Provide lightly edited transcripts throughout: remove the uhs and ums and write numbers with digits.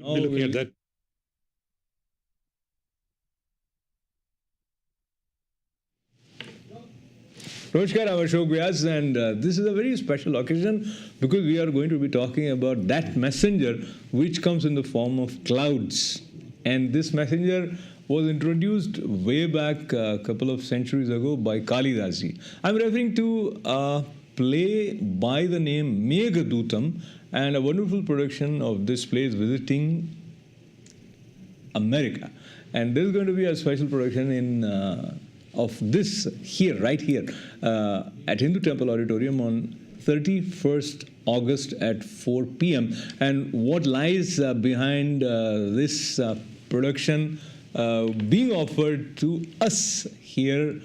Be looking at that. Namaskar, I'm Ashok Vyas, and this is a very special occasion because we are going to be talking about that messenger which comes in the form of clouds. And this messenger was introduced way back a couple of centuries ago by Kalidas ji. I'm referring to a play by the name Meghadutam, and a wonderful production of this play is visiting America. And there's going to be a special production in of this here, right here, at Hindu Temple Auditorium on 31st August at 4 p.m. And what lies behind this production being offered to us here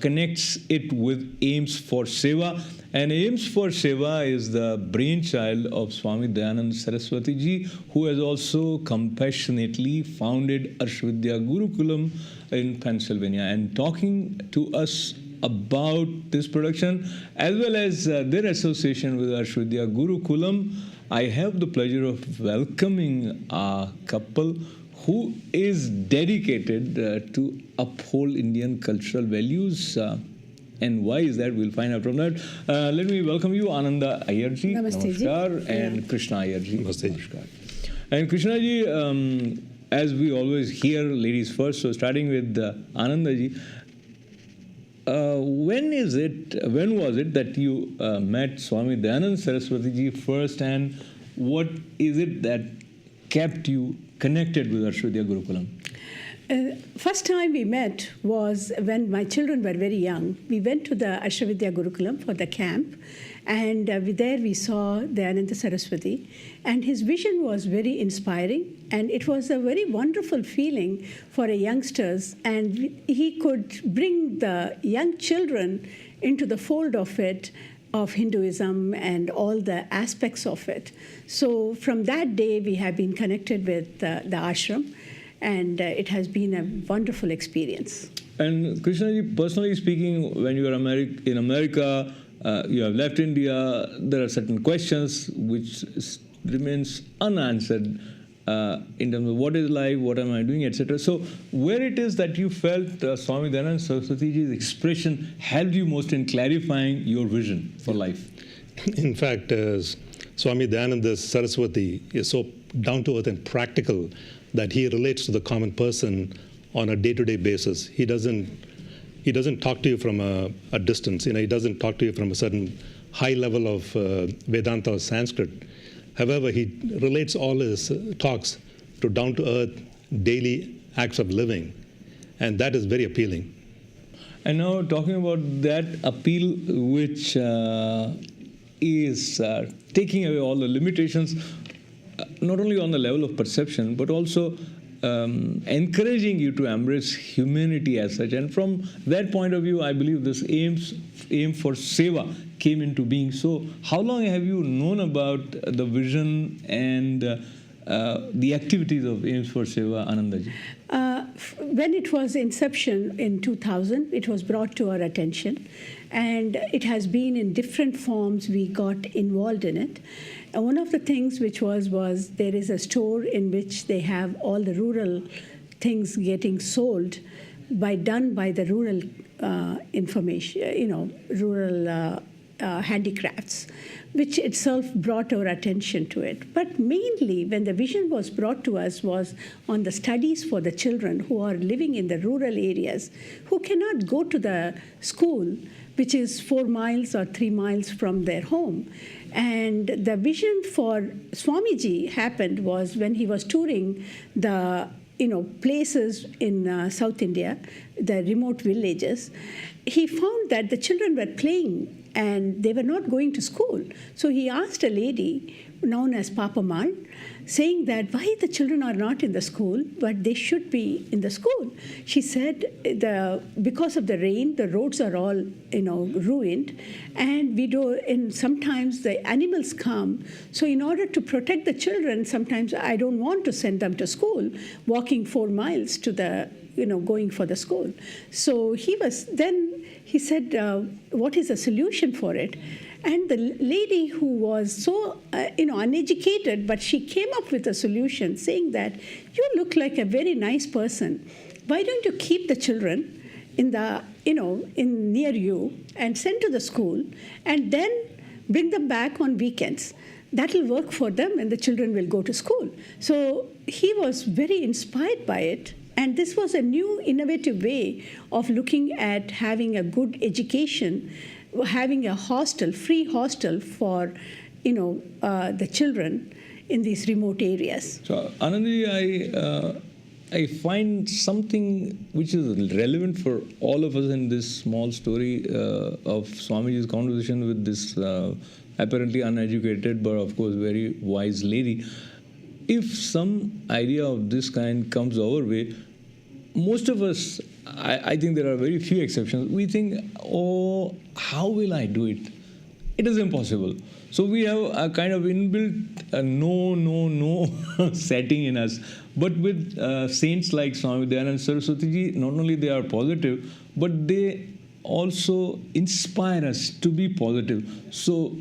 connects it with Aims for Seva. And Aims for Seva is the brainchild of Swami Dayanand Saraswati ji, who has also compassionately founded Ashvidya Gurukulam in Pennsylvania. And talking to us about this production as well as their association with Ashvidya Gurukulam, I have the pleasure of welcoming a couple who is dedicated to uphold Indian cultural values. And why is that? We'll find out from that. Let me welcome you, Ananda Iyer ji. Namaste Namaskar. And Krishna Iyer ji. Namaste. Namaskar. And Krishna ji, as we always hear, ladies first, so starting with Ananda ji, when was it that you met Swami Dayanand Saraswati ji first, and what is it that kept you connected with Ashvidya Gurukulam? First time we met was when my children were very young. We went to the Ashvidya Gurukulam for the camp, and there we saw the Ananda Saraswati, and his vision was very inspiring, and it was a very wonderful feeling for a youngsters, and he could bring the young children into the fold of it, of Hinduism and all the aspects of it. So from that day we have been connected with the ashram, and it has been a wonderful experience. And Krishna ji, personally speaking, when you are in America, you have left India, there are certain questions which remains unanswered in terms of what is life, what am I doing, etc. So where it is that you felt Swami Dayanand Saraswati ji's expression helped you most in clarifying your vision for life? In fact, Swami Dayananda Saraswati is so down to earth and practical that he relates to the common person on a day-to-day basis. He doesn't talk to you from a distance. He doesn't talk to you from a certain high level of Vedanta or Sanskrit. However, he relates all his talks to down-to-earth daily acts of living, and that is very appealing. And now talking about that appeal, which is taking away all the limitations, not only on the level of perception, but also encouraging you to embrace humanity as such. And from that point of view, I believe this aim for seva came into being. So how long have you known about the vision and the activities of Aims for Seva, Anandaji? When it was inception in 2000, it was brought to our attention, and it has been in different forms. We got involved in it. And one of the things which was there is a store in which they have all the rural things getting sold done by the rural rural handicrafts, which itself brought our attention to it. But mainly when the vision was brought to us was on the studies for the children who are living in the rural areas, who cannot go to the school, which is 4 miles or 3 miles from their home. And the vision for Swamiji happened was when he was touring the places in South India, the remote villages. He found that the children were playing and they were not going to school. So he asked a lady known as Papa Mal, saying that why the children are not in the school, but they should be in the school. She said because of the rain, the roads are all ruined, and sometimes the animals come. So in order to protect the children, sometimes I don't want to send them to school, walking 4 miles to the going for the school. So he he said, what is the solution for it? And the lady who was so, uneducated, but she came up with a solution saying that you look like a very nice person. Why don't you keep the children in the, in near you and send to the school and then bring them back on weekends? That will work for them and the children will go to school. So he was very inspired by it. And this was a new innovative way of looking at having a good education, having a hostel, free hostel for, the children in these remote areas. So, Ananda, I find something which is relevant for all of us in this small story of Swamiji's conversation with this apparently uneducated but of course very wise lady. If some idea of this kind comes our way, most of us, I think there are very few exceptions, we think, oh, how will I do it? It is impossible. So we have a kind of inbuilt no setting in us. But with saints like Swami Dayananda Saraswati ji, not only they are positive, but they also inspire us to be positive. So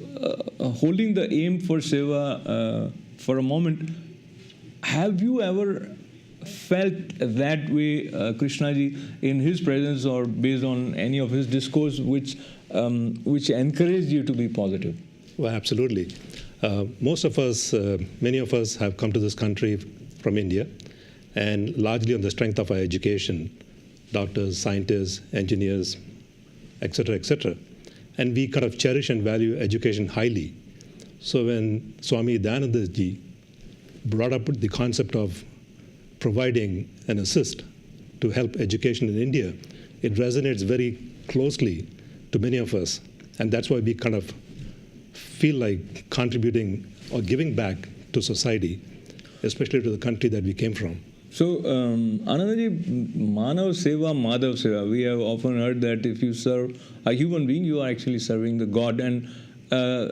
holding the aim for seva for a moment, have you ever felt that way, Krishna ji, in his presence or based on any of his discourse which encouraged you to be positive? Well, absolutely. Most of us, many of us have come to this country from India, and largely on the strength of our education, doctors, scientists, engineers, etc., etc. And we kind of cherish and value education highly. So when Swami Dayananda ji brought up the concept of providing an assist to help education in India, it resonates very closely to many of us. And that's why we kind of feel like contributing or giving back to society, especially to the country that we came from. So, Anandaji, Manav Seva, Madhav Seva, we have often heard that if you serve a human being, you are actually serving the God. And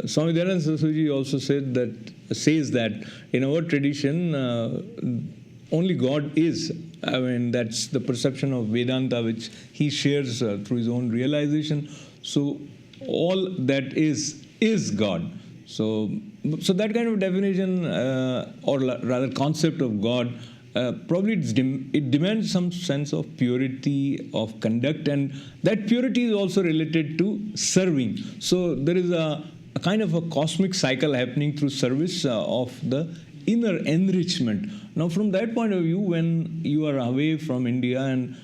Swami Dayananda Saraswati also says that in our tradition, only God is. I mean, that's the perception of Vedanta, which he shares through his own realization. So, all that is God. So that kind of definition, or rather concept of God, probably it demands some sense of purity of conduct, and that purity is also related to serving. So there is a kind of a cosmic cycle happening through service of the inner enrichment. Now, from that point of view, when you are away from India, and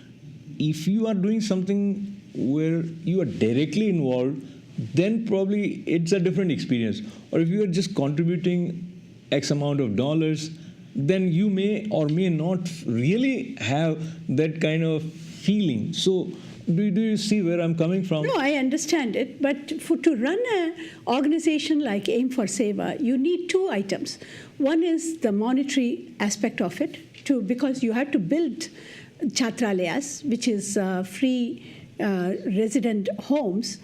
if you are doing something where you are directly involved, then probably it's a different experience. Or if you are just contributing X amount of dollars, then you may or may not really have that kind of feeling. So do you see where I'm coming from? No, I understand it. But to run an organization like Aim for Seva, you need two items. One is the monetary aspect of it, because you have to build chatralayas, which is free resident homes,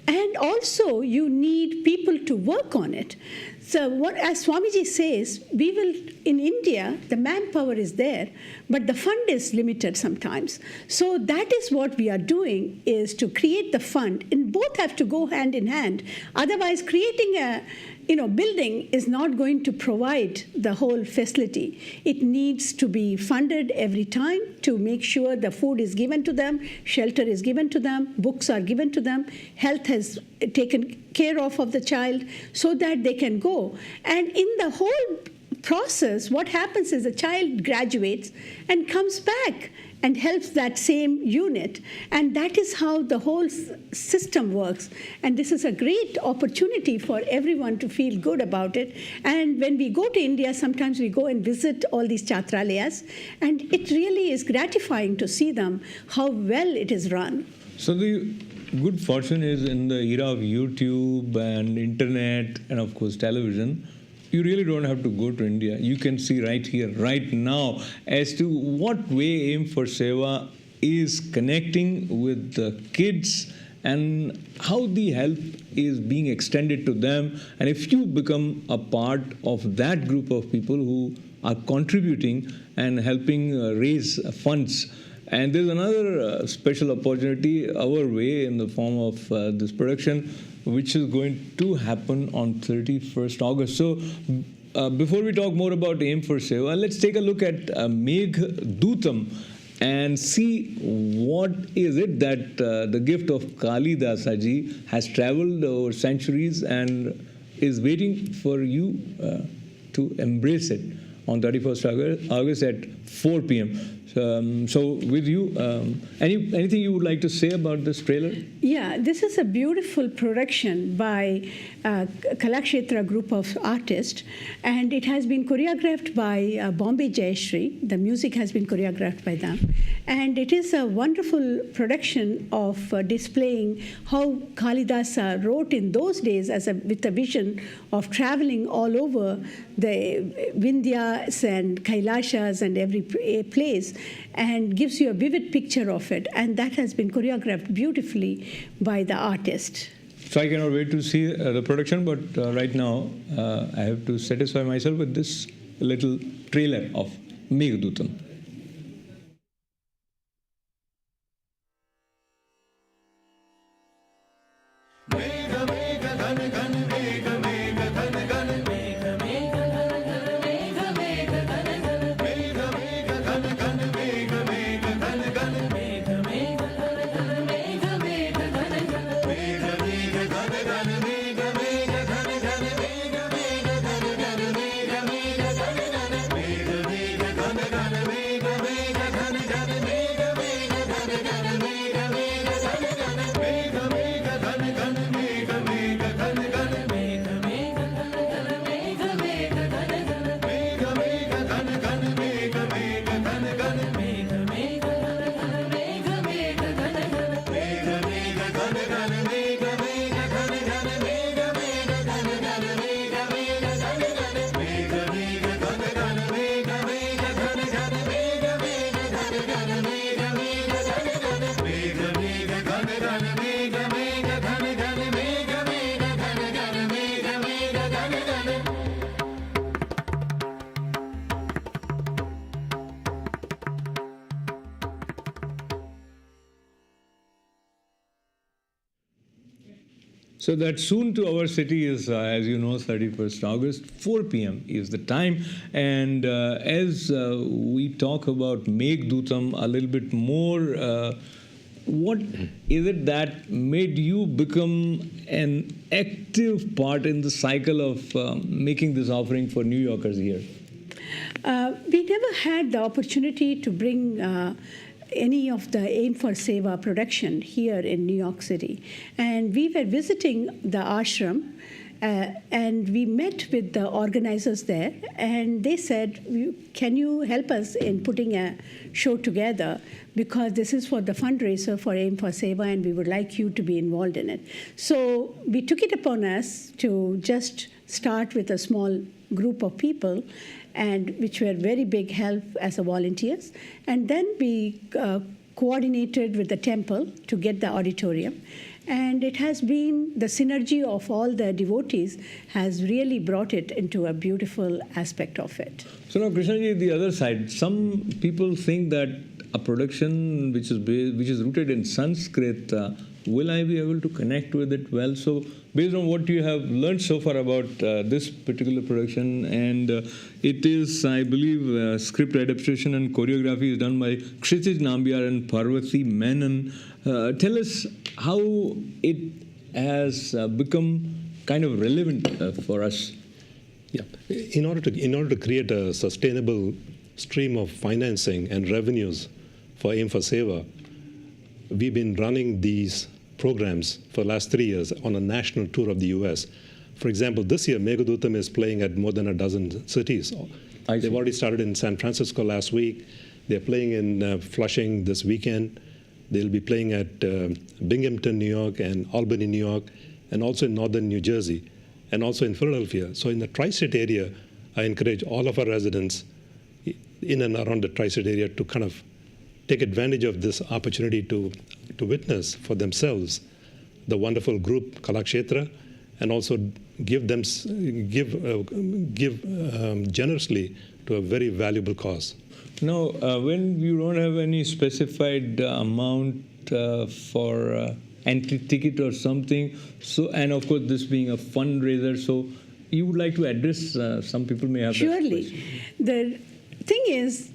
and also you need people to work on it. So as Swamiji says, we will, in India, the manpower is there, but the fund is limited sometimes. So that is what we are doing, is to create the fund, and both have to go hand in hand. Otherwise, creating a building is not going to provide the whole facility. It needs to be funded every time to make sure the food is given to them, shelter is given to them, books are given to them, health has taken care of the child so that they can go. And in the whole process, what happens is the child graduates and comes back and helps that same unit. And that is how the whole system works. And this is a great opportunity for everyone to feel good about it. And when we go to India, sometimes we go and visit all these chatralayas, and it really is gratifying to see them, how well it is run. So the good fortune is, in the era of YouTube and internet and of course television, you really don't have to go to India. You can see right here, right now, as to what way Aim for Seva is connecting with the kids and how the help is being extended to them. And if you become a part of that group of people who are contributing and helping raise funds, And there's another special opportunity our way in the form of this production, which is going to happen on 31st August. So before we talk more about Aim for Seva, let's take a look at Meghdootam and see what is it that the gift of Kalidasa ji has traveled over centuries and is waiting for you to embrace it on 31st August at 4 p.m. So with you, anything you would like to say about this trailer? Yeah, this is a beautiful production by Kalakshetra group of artists, and it has been choreographed by Bombay Jayashree. The music has been choreographed by them. And it is a wonderful production of displaying how Kalidasa wrote in those days with a vision of traveling all over the Vindhyas and Kailashas and every place, and gives you a vivid picture of it. And that has been choreographed beautifully by the artist. So I cannot wait to see the production, but right now I have to satisfy myself with this little trailer of Meghdootam. So that soon to our city is, as you know, 31st August, 4 p.m. is the time. And as we talk about Meghdootam a little bit more, what is it that made you become an active part in the cycle of making this offering for New Yorkers here? We never had the opportunity to bring any of the Aim for Seva production here in New York City. And we were visiting the ashram, and we met with the organizers there, and they said, can you help us in putting a show together, because this is for the fundraiser for Aim for Seva, and we would like you to be involved in it. So we took it upon us to just start with a small group of people, and which were very big help as a volunteers. And then we coordinated with the temple to get the auditorium. And it has been the synergy of all the devotees has really brought it into a beautiful aspect of it. So now, Krishna ji, the other side, some people think that a production which is rooted in Sanskrit, will I be able to connect with it well? So based on what you have learned so far about this particular production, and it is, I believe, script adaptation and choreography is done by Kshitij Nambiar and Parvati Menon. Tell us how it has become kind of relevant for us. Yeah, in order to create a sustainable stream of financing and revenues for Aim for Seva, we've been running these programs for the last 3 years on a national tour of the U.S. For example, this year, Meghdootam is playing at more than a dozen cities. They've already started in San Francisco last week. They're playing in Flushing this weekend. They'll be playing at Binghamton, New York, and Albany, New York, and also in northern New Jersey, and also in Philadelphia. So in the tri-state area, I encourage all of our residents in and around the tri-state area to kind of take advantage of this opportunity to witness for themselves the wonderful group Kalakshetra, and also give generously to a very valuable cause. Now, when you don't have any specified amount for entry ticket or something, so, and of course this being a fundraiser, so you would like to address some people may have Surely. The thing is,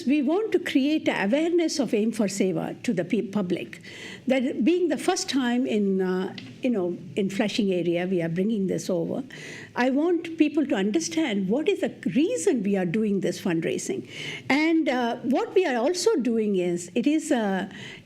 we want to create awareness of Aim for Seva to the public. That being the first time in Flushing area, we are bringing this over. I want people to understand what is the reason we are doing this fundraising. And what we are also doing is, it is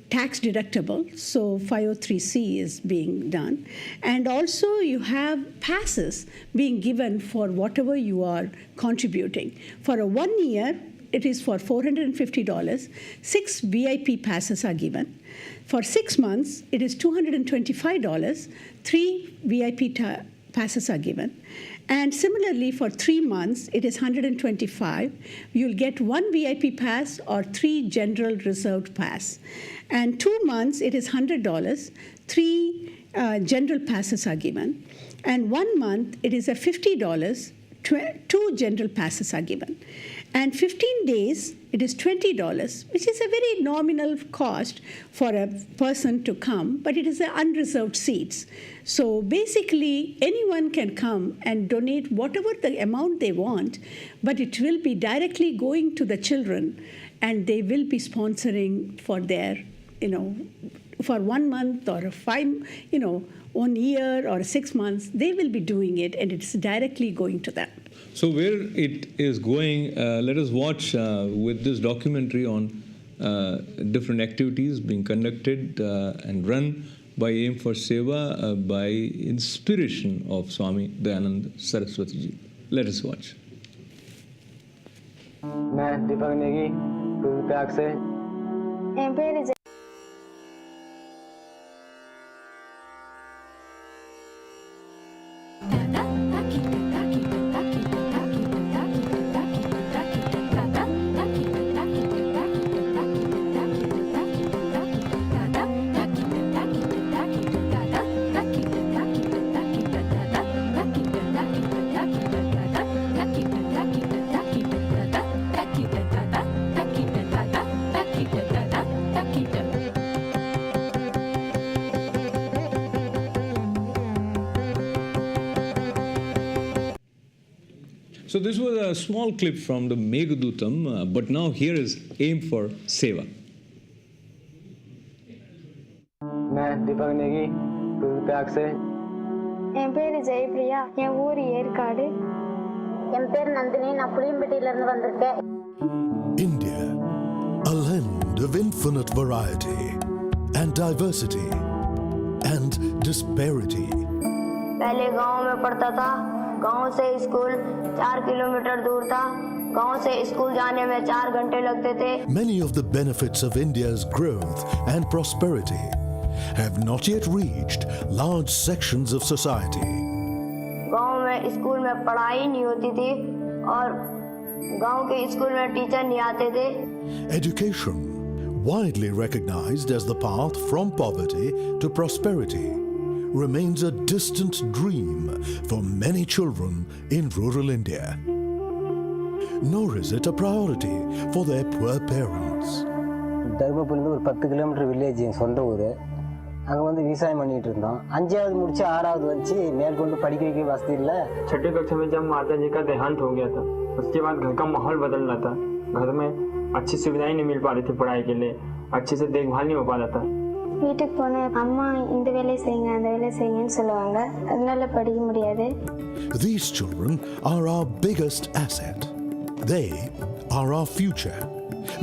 tax deductible, so 503C is being done. And also you have passes being given for whatever you are contributing. For a 1 year, it is for $450. 6 VIP passes are given. For 6 months, it is $225. 3 VIP passes are given. And similarly, for 3 months, it is $125. You'll get 1 VIP pass or 3 general reserved pass. And 2 months, it is $100. 3 general passes are given. And 1 month, it is a $50. 2 general passes are given. And 15 days, it is $20, which is a very nominal cost for a person to come, but it is an unreserved seats. So basically, anyone can come and donate whatever the amount they want, but it will be directly going to the children, and they will be sponsoring for their, for 1 month or 1 year or 6 months, they will be doing it, and it's directly going to them. So where it is going, let us watch with this documentary on different activities being conducted and run by Aim for Seva by inspiration of Swami Dayananda Saraswati Ji. Let us watch. मैं दीपक नेगी त्याग से So this was a small clip from the Meghadutam, but now here is Aim for Seva. मैं दीपक नेगी त्याग से என் பேரு ஜெயபிரியா என் ஊர் ஏற்காடு என் பேர் நந்தினி நான் புளியம்பட்டியில இருந்து வந்திருக்கேன் India, a land of infinite variety and diversity and disparity. पहले गांव में पढ़ता था गांव से स्कूल 4 किलोमीटर दूर था गांव से स्कूल जाने में 4 घंटे लगते थे Many of the benefits of India's growth and prosperity have not yet reached large sections of society. गांव में स्कूल में पढ़ाई नहीं होती थी और गांव के स्कूल में टीचर नहीं आते थे Education, widely recognized as the path from poverty to prosperity, remains a distant dream for many children in rural India. Nor is it a priority for their poor parents. தர்மபுரியில ஒரு 10 kilometre village என் சொந்த ஊர் அங்க வந்து விவசாயம் பண்ணிட்டு இருந்தோம் 5வது முடிச்சு 6வது வந்து மேற்கொண்டு படிக்க வைக்க வசதி இல்ல छठी कक्षा में जब माता जी का देहांत हो गया था उसके बाद घर का माहौल बदल रहा था घर में अच्छी सुविधाएं नहीं मिल पा रही थी पढ़ाई के लिए अच्छे से देखभाल नहीं हो पा रहा था வீட்டுக்கு போனேன் அம்மா இந்த வேலையை செய்யுங்க அந்த வேலையை செய்யுங்கன்னு சொல்லுவாங்க அதனால படிக்க முடியாது These children are our biggest asset. They are our future.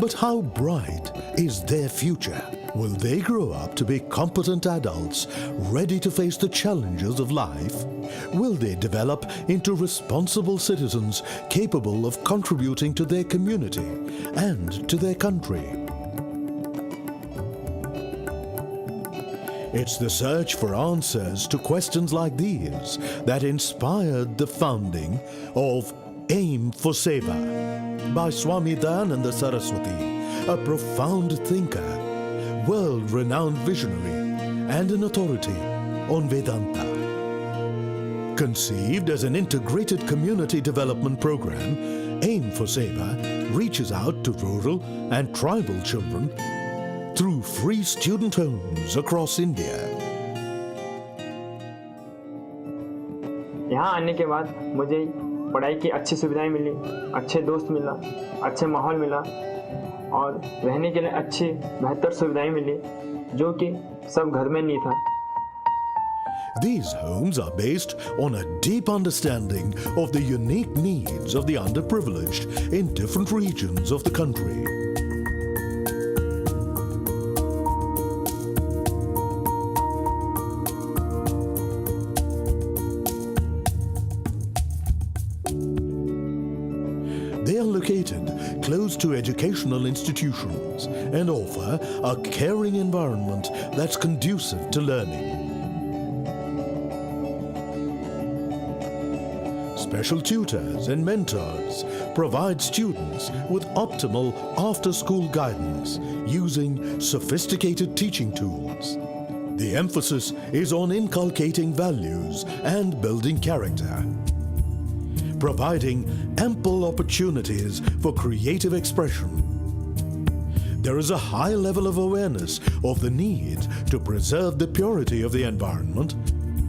But how bright is their future? Will they grow up to be competent adults, ready to face the challenges of life? Will they develop into responsible citizens capable of contributing to their community and to their country? It's the search for answers to questions like these that inspired the founding of Aim for Seva by Swami Dayananda Saraswati, a profound thinker, world-renowned visionary, and an authority on Vedanta. Conceived as an integrated community development program, Aim for Seva reaches out to rural and tribal children through free student homes across India. यहाँ आने के बाद मुझे पढ़ाई की अच्छी सुविधाएं मिली, अच्छे दोस्त मिला, अच्छे माहौल मिला और रहने के लिए अच्छी बेहतर सुविधाएं मिली जो कि सब घर में नहीं था. These homes are based on a deep understanding of the unique needs of the underprivileged in different regions of the country. They are located close to educational institutions and offer a caring environment that's conducive to learning. Special tutors and mentors provide students with optimal after-school guidance using sophisticated teaching tools. The emphasis is on inculcating values and building character, providing ample opportunities for creative expression. There is a high level of awareness of the need to preserve the purity of the environment,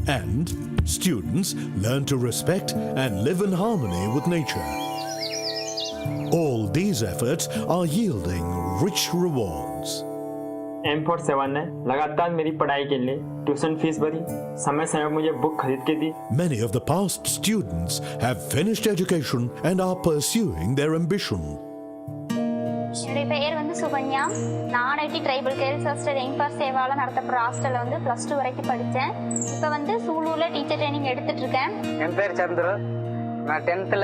and students learn to respect and live in harmony with nature. All these efforts are yielding rich rewards. AIM for Seva ने लगातार मेरी पढ़ाई के लिए tuition fees भरी, समय समय मुझे बुक खरीद के दी. Many of the past students have finished education and are pursuing their ambition. என்னுடைய பெயர் வந்து சுகன்யா. நான் IT tribal care sister aim for சேவால நடத்தப்படுற ஹாஸ்டல்ல வந்து +2 வரைக்கும் படித்தேன். இப்போ வந்து சூலூர்ல டீச்சர் ட்ரைனிங் எடுத்துட்டு இருக்கேன். என் பேர் சந்திர. நான் 10th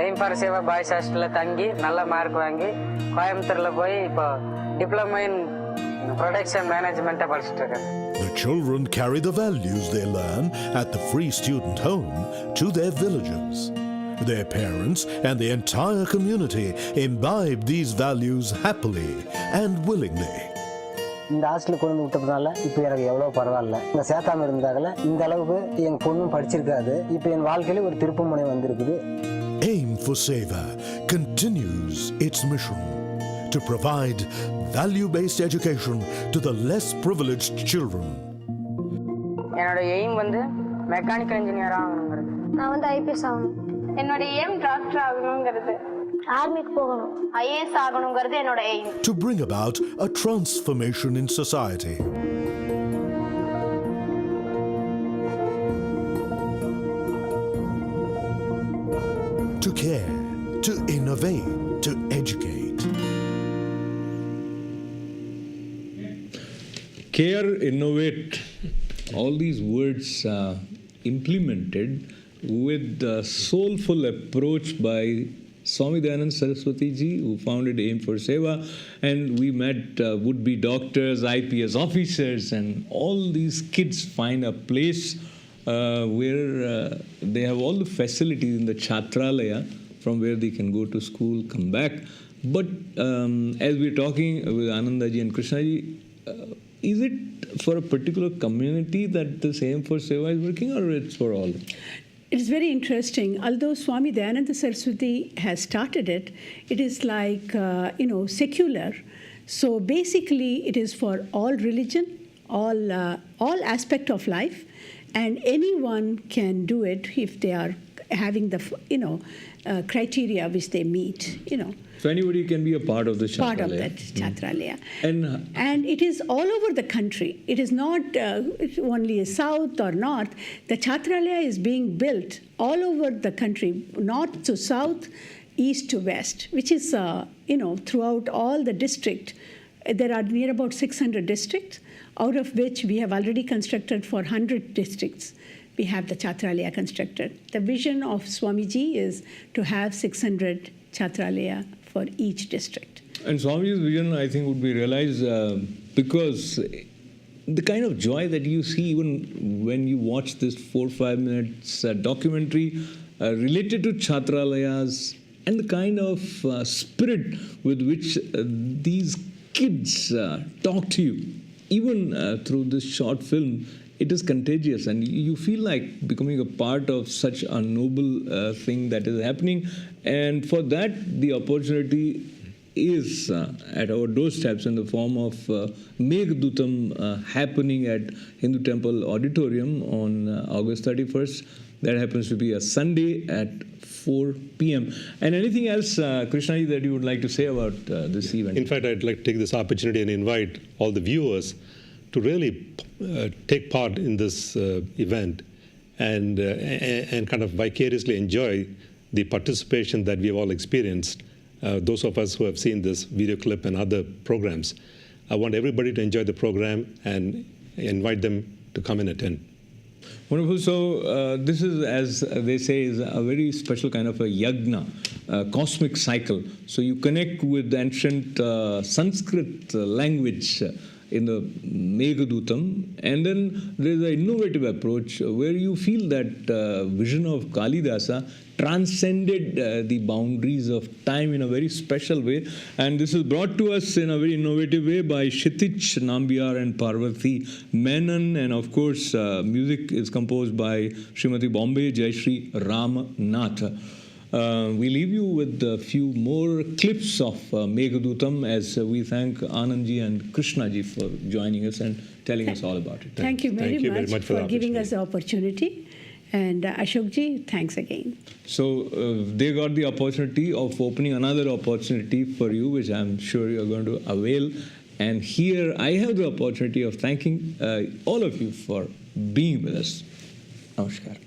aim for Seva boys ஹாஸ்டல்ல தங்கி நல்ல மார்க் வாங்கி கோயம்புத்தூர்ல போய் இப்போ டிப்ளமா இன் ப்ரொடக்ஷன் மேனேஜ்மெண்ட்டை படிச்சிட்டு இருக்கேன். The children carry the values they learn at the free student home to their villages. Their parents and the entire community imbibe these values happily and willingly. இந்த ஹாஸ்டலுக்கு கொண்டு விட்டதுனால இப்போ எனக்கு எவ்வளோ பரவாயில்ல. இந்த சேர்த்தாம இருந்தாங்கல்ல இந்த அளவுக்கு என் பொண்ணும் படிச்சிருக்காது. இப்போ என் வாழ்க்கையில ஒரு திருப்புமுனை வந்திருக்குது. Aim for Seva continues its mission to provide value-based education to the less privileged children. என்னோட எய்ம் வந்து மெக்கானிக்கல் இன்ஜினியர் ஆகணுங்கிறது. நான் வந்து ஐபிஎஸ் ஆகணும். என்னோட எய்ம் டாக்டர் ஆகணுங்கிறது. ஆர்மிக்கு போகணும். ஐஏஎஸ் ஆகணுங்கிறது என்னோட aim. To bring about a transformation in society. To care, to innovate, to educate. Care, innovate, all these words implemented with a soulful approach by Swami Dayananda Saraswati ji, who founded Aim for Seva, and we met would-be doctors, IPS officers, and all these kids find a place where they have all the facilities in the Chhatralaya from where they can go to school, come back. But as we're talking with Ananda ji and Krishna ji, is it for a particular community that this Aim for Seva is working, or it's for all? It's very interesting. Although Swami Dayananda Saraswati has started it, it is like, secular. So basically, it is for all religion, all aspect of life, and anyone can do it if they are having the, criteria which they meet, So anybody can be a part of the Chhatralaya. Part of that Chhatralaya. And it is all over the country. It is not only south or north. The Chhatralaya is being built all over the country, north to south, east to west, which is, throughout all the district. There are near about 600 districts, out of which we have already constructed for 100 districts. We have the Chhatralaya constructed. The vision of Swamiji is to have 600 Chhatralaya for each district. And Swamiji's vision, I think, would be realized because the kind of joy that you see even when you watch this 4-5 minutes documentary related to Chhatralayas, and the kind of spirit with which these kids talk to you, even through this short film, it is contagious, and you feel like becoming a part of such a noble thing that is happening. And for that, the opportunity is at our doorsteps in the form of Meghadutam happening at Hindu Temple Auditorium on August 31st. That happens to be a Sunday at 4 p.m. And anything else, Krishna, that you would like to say about this event? In fact, I'd like to take this opportunity and invite all the viewers to really take part in this event and kind of vicariously enjoy the participation that we've all experienced. Those of us who have seen this video clip and other programs, I want everybody to enjoy the program and invite them to come and attend. Wonderful. So this is, as they say, is a very special kind of a yagna, cosmic cycle. So you connect with ancient Sanskrit language in the Meghadutam, and then there is an innovative approach where you feel that vision of Kalidasa transcended the boundaries of time in a very special way. And this is brought to us in a very innovative way by Kshitij Nambiar and Parvati Menon. And of course, music is composed by Srimati Bombay Jayashree Ramnath. We leave you with a few more clips of Meghadutam as we thank Anandji and Krishnaji for joining us and telling us all about it. Thank you very much for giving us the opportunity. And Ashokji, thanks again. So they got the opportunity of opening another opportunity for you, which I'm sure you're going to avail. And here I have the opportunity of thanking all of you for being with us. Namaskar.